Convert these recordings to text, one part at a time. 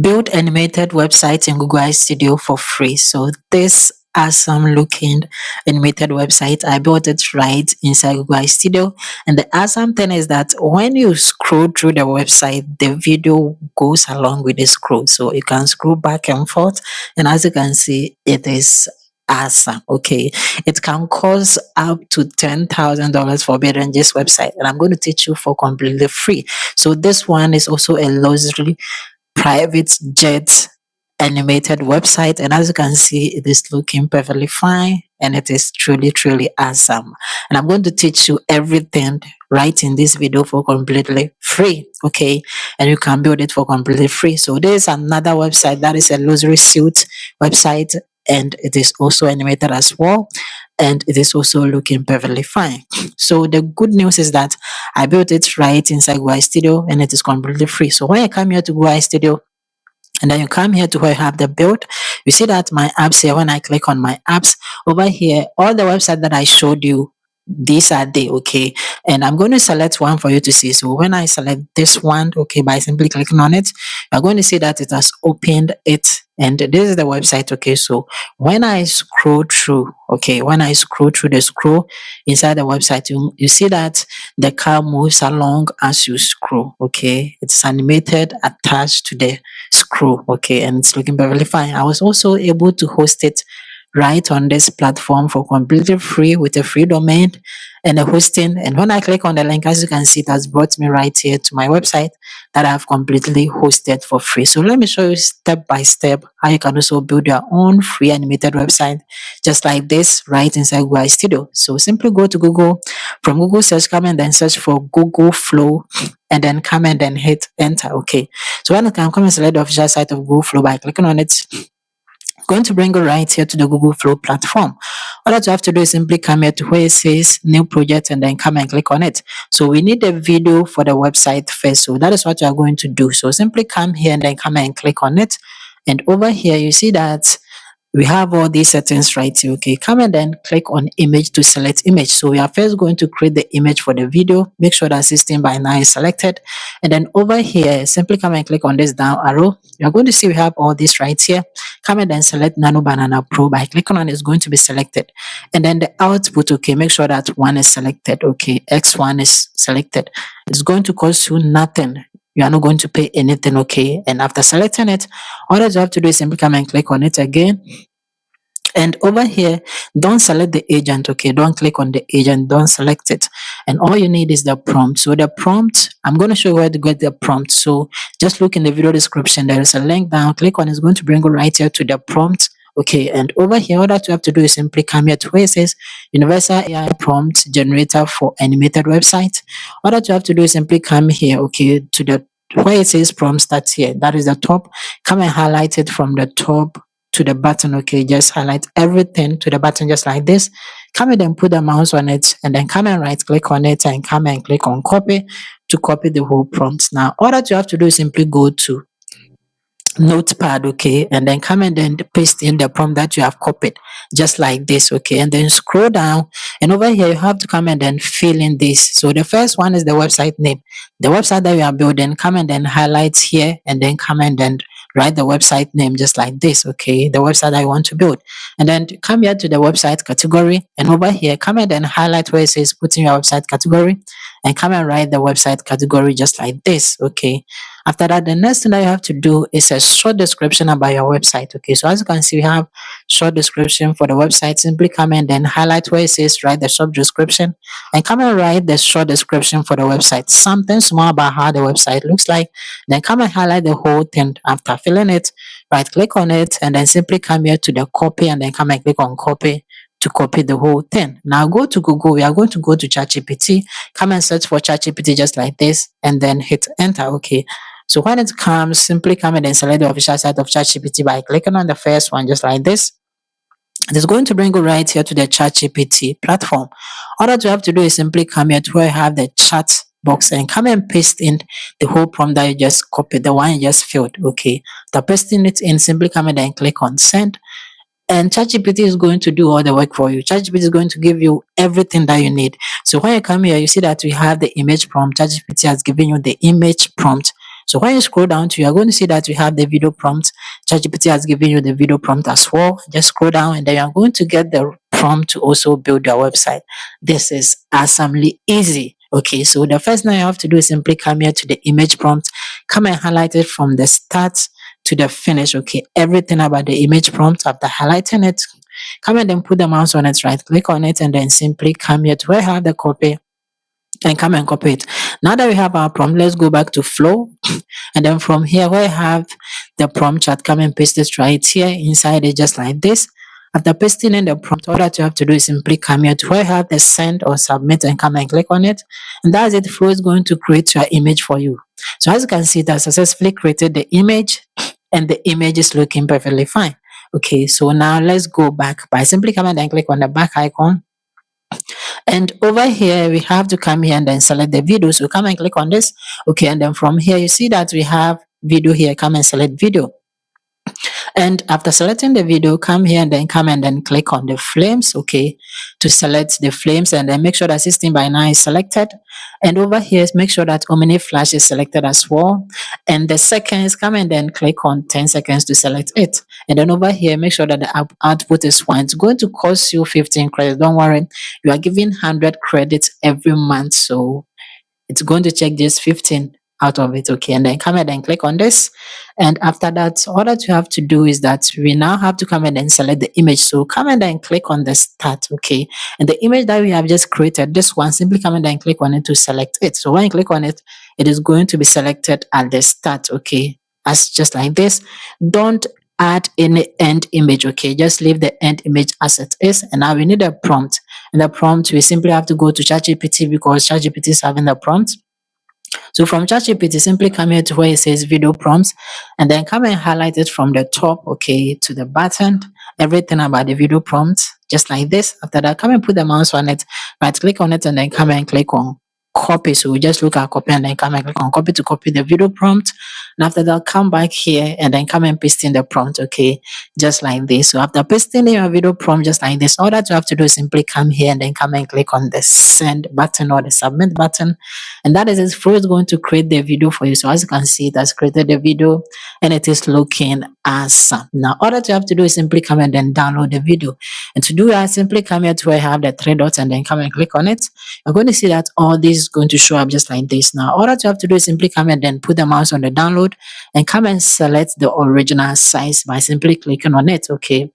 build animated websites in Google Studio for free. So this awesome looking animated website, I built it right inside Google Studio. And the awesome thing is that when you scroll through the website, the video goes along with the scroll. So you can scroll back and forth. And as you can see, it is awesome. Okay, it can cost up to $10,000 for building this website, and I'm going to teach you for completely free. So this one is also a luxury private jet animated website, and as you can see, it is looking perfectly fine, and it is truly awesome. And I'm going to teach you everything right in this video for completely free. Okay, and you can build it for completely free. So there's another website that is a luxury suite website, and it is also animated as well, and it is also looking perfectly fine. So the good news is that I built it right inside Google Studio, and it is completely free. So when I come here to Google Studio, and then you come here to where you have the build, you see that my apps here. When I click on my apps over here, all the websites that I showed you, these are they. Okay, and I'm going to select one for you to see. So when I select this one, okay, by simply clicking on it, you're going to see that it has opened it, and this is the website. Okay, so when I scroll through, okay, when I scroll through the scroll inside the website, you see that the car moves along as you scroll. Okay, it's animated attached to the scroll. Okay, and it's looking perfectly fine. I was also able to host it right on this platform for completely free with a free domain and a hosting. And when I click on the link, as you can see, it has brought me right here to my website that I've completely hosted for free. So let me show you step by step how you can also build your own free animated website just like this right inside Google Studio. So simply go to Google, from Google search, come and then search for Google Flow, and then come and then hit enter. Okay, so when you can come and select the official site of Google Flow by clicking on it, going to bring you right here to the Google Flow platform. All that you have to do is simply come here to where it says new project and then come and click on it. So we need a video for the website first. So that is what you are going to do. So simply come here and then come and click on it. And over here, you see that we have all these settings right here. Okay, come and then click on image to select image. So we are first going to create the image for the video. Make sure that system by now is selected, and then over here simply come and click on this down arrow. You're going to see we have all this right here. Come and then select Nano Banana Pro. By clicking on it, it's going to be selected, and then the output, okay, make sure that one is selected. Okay, X1 is selected. It's going to cost you nothing. You are not going to pay anything. Okay, and after selecting it, all that you have to do is simply come and click on it again. And over here, don't select the agent. Okay, don't click on the agent, don't select it. And all you need is the prompt. So the prompt, I'm going to show you where to get the prompt. So just look in the video description, there is a link down, click on it, it's going to bring you right here to the prompt. Okay, and over here, all that you have to do is simply come here to where it says Universal AI Prompt Generator for Animated Website. All that you have to do is simply come here, okay, to the where it says prompt start here. That is the top. Come and highlight it from the top to the button. Okay, just highlight everything to the button just like this. Come and then put the mouse on it, and then come and right click on it and come and click on copy to copy the whole prompt. Now all that you have to do is simply go to notepad, okay, and then come and then paste in the prompt that you have copied just like this. Okay, and then scroll down, and over here you have to come and then fill in this. So the first one is the website name, the website that you are building. Come and then highlight here, and then come and then write the website name just like this. Okay, the website that I want to build, and then come here to the website category, and over here come and then highlight where it says put in your website category, and come and write the website category just like this. Okay, after that, the next thing that you have to do is a short description about your website. Okay, so as you can see, we have short description for the website. Simply come and then highlight where it says write the short description, and come and write the short description for the website. Something small about how the website looks like. Then come and highlight the whole thing. After filling it, right click on it, and then simply come here to the copy, and then come and click on copy to copy the whole thing. Now go to Google. We are going to go to ChatGPT. Come and search for ChatGPT just like this, and then hit enter. Okay. So when it comes, simply come and then select the official site of ChatGPT by clicking on the first one just like this. It is going to bring you right here to the ChatGPT platform. All that you have to do is simply come here to where you have the chat box and come and paste in the whole prompt that you just copied, the one you just filled. Okay. After pasting it in, simply come and then click on send. And ChatGPT is going to do all the work for you. ChatGPT is going to give you everything that you need. So when you come here, you see that we have the image prompt. ChatGPT has given you the image prompt. So when you scroll down to, you're going to see that we have the video prompt. ChatGPT has given you the video prompt as well. Just scroll down and then you're going to get the prompt to also build your website. This is awesomely easy. Okay, so the first thing you have to do is simply come here to the image prompt, come and highlight it from the start to the finish. Okay, everything about the image prompt. After highlighting it, come and then put the mouse on it, right click on it, and then simply come here to where I have the copy and come and copy it. Now that we have our prompt, let's go back to flow. And then from here, where I have the prompt chat, come and paste it right here inside it, just like this. After pasting in the prompt, all that you have to do is simply come here to where I have the send or submit and come and click on it. And that's it. Flow is going to create your image for you. So as you can see, it has successfully created the image and the image is looking perfectly fine. Okay, so now let's go back by simply coming and click on the back icon. And over here, we have to come here and then select the video. So come and click on this. Okay, and then from here, you see that we have video here. Come and select video. And after selecting the video, come here and then come and then click on the flames, okay, to select the flames and then make sure that 16 by 9 is selected. And over here, make sure that Omni Flash is selected as well. And the seconds, come and then click on 10 seconds to select it. And then over here, make sure that the output is 1. It's going to cost you 15 credits. Don't worry, you are giving 100 credits every month. So it's going to check just 15 out of it. Okay, and then come ahead and click on this. And after that, all that you have to do is that we now have to come ahead and select the image. So come ahead and click on the start. Okay, and the image that we have just created, this one, simply come ahead and click on it to select it. So when you click on it, it is going to be selected at the start. Okay, as just like this. Don't add any end image. Okay, just leave the end image as it is. And now we need a prompt. And the prompt, we simply have to go to ChatGPT because ChatGPT is having the prompt. So from ChatGPT, simply come here to where it says video prompts and then come and highlight it from the top, okay, to the button, everything about the video prompt, just like this. After that, come and put the mouse on it, right click on it and then come and click on copy. So we just look at copy and then come and click on copy to copy the video prompt. And after that, come back here and then come and paste in the prompt, okay, just like this. So after pasting in your video prompt, just like this, all that you have to do is simply come here and then come and click on the send button or the submit button. And that is it. Flow is going to create the video for you. So as you can see, it has created the video and it is looking awesome. Now, all that you have to do is simply come and then download the video. And to do that, simply come here to where I have the 3 dots and then come and click on it. You're going to see that all this is going to show up just like this. Now, all that you have to do is simply come and then put the mouse on the download and come and select the original size by simply clicking on it. Okay.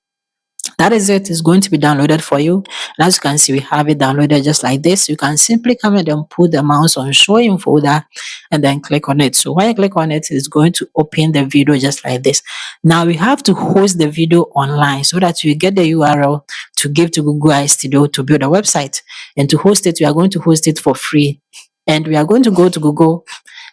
That is it. It's going to be downloaded for you. And as you can see, we have it downloaded just like this. You can simply come and then put the mouse on show in folder and then click on it. So when you click on it, it's going to open the video just like this. Now we have to host the video online so that you get the URL to give to Google AI Studio to build a website. And to host it, we are going to host it for free. And we are going to go to Google.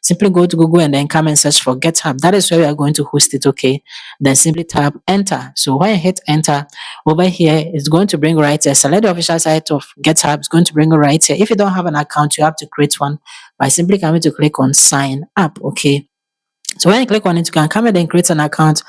Simply go to Google and then come and search for GitHub. That is where we are going to host it, okay? Then simply tap enter. So when you hit enter, over here, it's going to bring right here. Select the official site of GitHub. It's going to bring right here. If you don't have an account, you have to create one by simply coming to click on sign up, okay? So when you click on it, you can come and then create an account.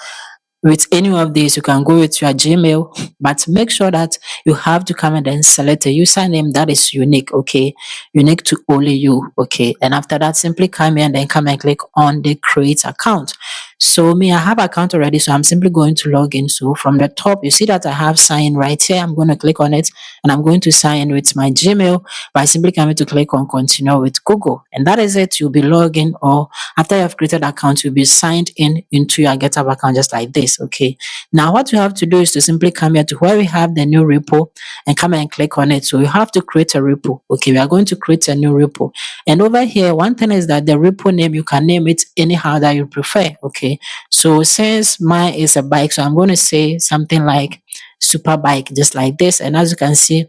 With any of these, you can go with your Gmail, but make sure that you have to come and then select a username that is unique, okay? Unique to only you, okay? And after that, simply come here and then come and click on the create account. So me, I have account already, so I'm simply going to log in. So from the top, you see that I have sign right here. I'm going to click on it and I'm going to sign in with my Gmail by simply coming to click on continue with Google. And that is it. You'll be logging, or after you have created an account, you'll be signed in into your GitHub account just like this, okay? Now what you have to do is to simply come here to where we have the new repo and come and click on it. So you have to create a repo, okay? We are going to create a new repo. And over here, one thing is that the repo name, you can name it anyhow that you prefer, okay? So since mine is a bike, so I'm going to say something like super bike, just like this. And as you can see,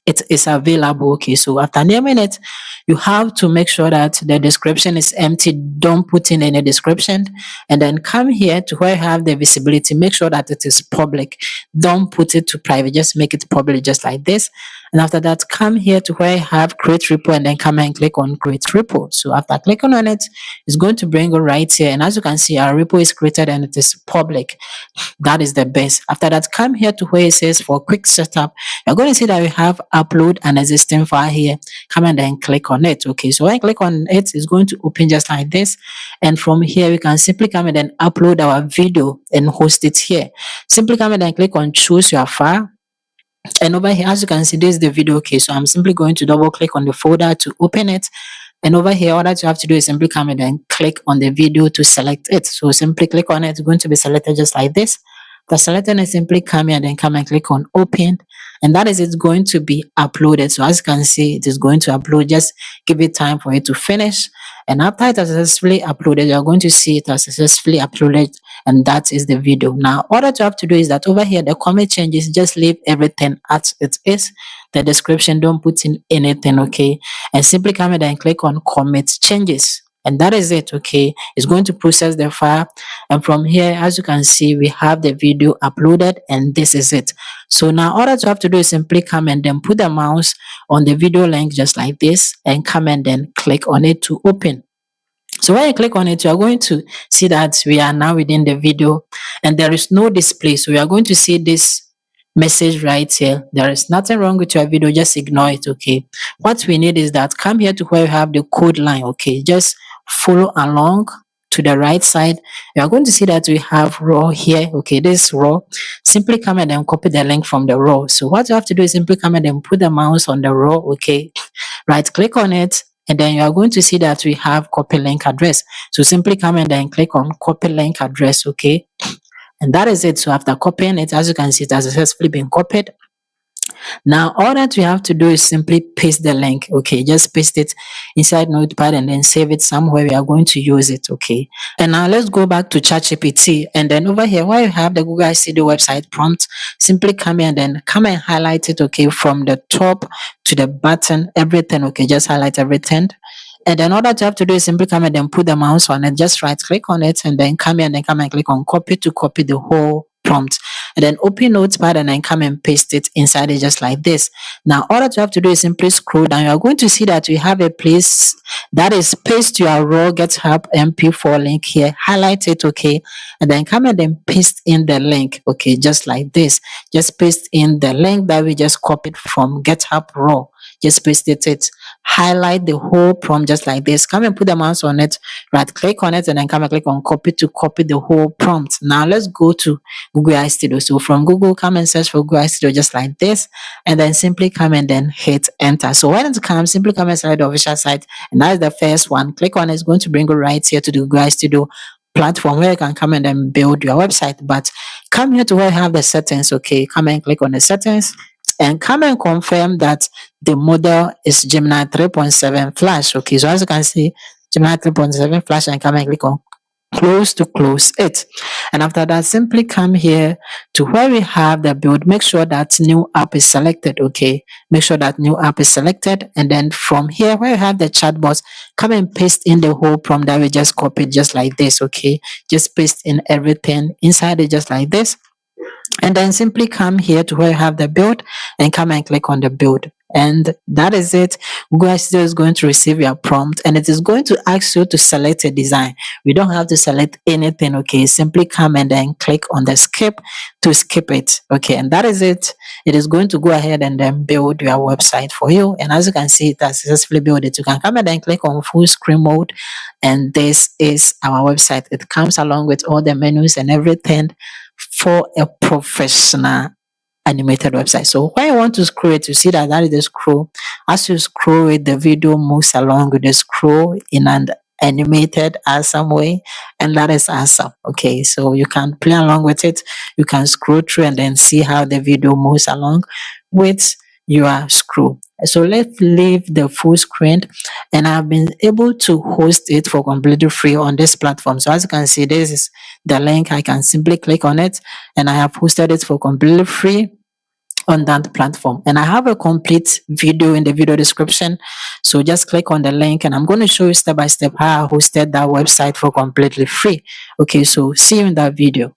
it is available. Okay, so after naming it, you have to make sure that the description is empty. Don't put in any description. And then come here to where you have the visibility. Make sure that it is public. Don't put it to private. Just make it public just like this. And after that, come here to where you have create repo and then come and click on create repo. So after clicking on it, it's going to bring you right here. And as you can see, our repo is created and it is public. That is the best. After that, come here to where it says for quick setup. You're going to see that we have upload an existing file here, come and then click on it. Okay, so when I click on it, it's going to open just like this. And from here, we can simply come and then upload our video and host it here. Simply come and then click on choose your file. And over here, as you can see, this is the video. Okay, so I'm simply going to double click on the folder to open it. And over here, all that you have to do is simply come and then click on the video to select it. So simply click on it. It's going to be selected just like this. The selected is simply come here and then come and click on open. And that is it's going to be uploaded. So as you can see, it is going to upload. Just give it time for it to finish. And after it has successfully uploaded, you're going to see it has successfully uploaded. And that is the video. Now, all that you have to do is that over here, the comment changes, just leave everything as it is. The description, don't put in anything, okay? And simply come in and click on commit changes. And that is it, okay? It's going to process the file. And from here, as you can see, we have the video uploaded and this is it. So now all that you have to do is simply come and then put the mouse on the video link just like this and come and then click on it to open. So when you click on it, you are going to see that we are now within the video and there is no display. So you are going to see this message right here. There is nothing wrong with your video. Just ignore it. Okay. What we need is that come here to where you have the code line. Okay. Just follow along to the right side. You are going to see that we have raw here. Okay. This raw. Simply come and then copy the link from the raw. So what you have to do is simply come and then put the mouse on the raw. Okay. Right click on it. And then you are going to see that we have copy link address. So simply come and then click on copy link address. Okay. And that is it. So after copying it, as you can see, it has successfully been copied. Now, all that we have to do is simply paste the link. Okay, just paste it inside Notepad and then save it somewhere we are going to use it. Okay, and now let's go back to ChatGPT. And then over here, where you have the Google Studio website prompt, simply come here and then come and highlight it. Okay, from the top to the button, everything. Okay, just highlight everything. And then all that you have to do is simply come and then put the mouse on it, just right click on it and then come here and then come and click on copy to copy the whole prompt. And then open Notepad and then come and paste it inside it just like this. Now, all that you have to do is simply scroll down. You are going to see that we have a place that is paste your raw GitHub MP4 link here. Highlight it, okay? And then come and then paste in the link, okay? Just like this. Just paste in the link that we just copied from GitHub raw. Just paste it. Highlight the whole prompt just like this. Come and put the mouse on it, right click on it, and then come and click on copy to copy the whole prompt. Now let's go to Google AI Studio. So from Google, come and search for Google AI Studio just like this, and then simply come and then hit enter. So when it comes, simply come and select the official site, and that's the first one. Click on it, it's going to bring you right here to the Google AI Studio platform where you can come and then build your website. But come here to where you have the settings, okay? Come and click on the settings and come and confirm that the model is Gemini 3.7 Flash. Okay, so as you can see, Gemini 3.7 Flash, and come and click on close to close it. And after that, simply come here to where we have the build. Make sure that new app is selected. Okay, make sure that new app is selected. And then from here, where you have the chatbot, come and paste in the whole prompt that we just copied just like this. Okay, just paste in everything inside it just like this. And then simply come here to where you have the build and come and click on the build. And that is it. Google Studio is going to receive your prompt and it is going to ask you to select a design. We don't have to select anything, okay? Simply come and then click on the skip to skip it, okay? And that is it. It is going to go ahead and then build your website for you. And as you can see, it has successfully built it. You can come and then click on full screen mode. And this is our website. It comes along with all the menus and everything for a professional animated website. So when you want to scroll it, you see that is the scroll. As you scroll it, the video moves along with the scroll in an animated awesome way, and that is awesome. Okay, so you can play along with it. You can scroll through and then see how the video moves along with your scroll. So let's leave the full screen, and I've been able to host it for completely free on this platform. So as you can see, this is the link. I can simply click on it and I have hosted it for completely free on that platform. And I have a complete video in the video description. So just click on the link and I'm going to show you step by step how I hosted that website for completely free. Okay, so see you in that video.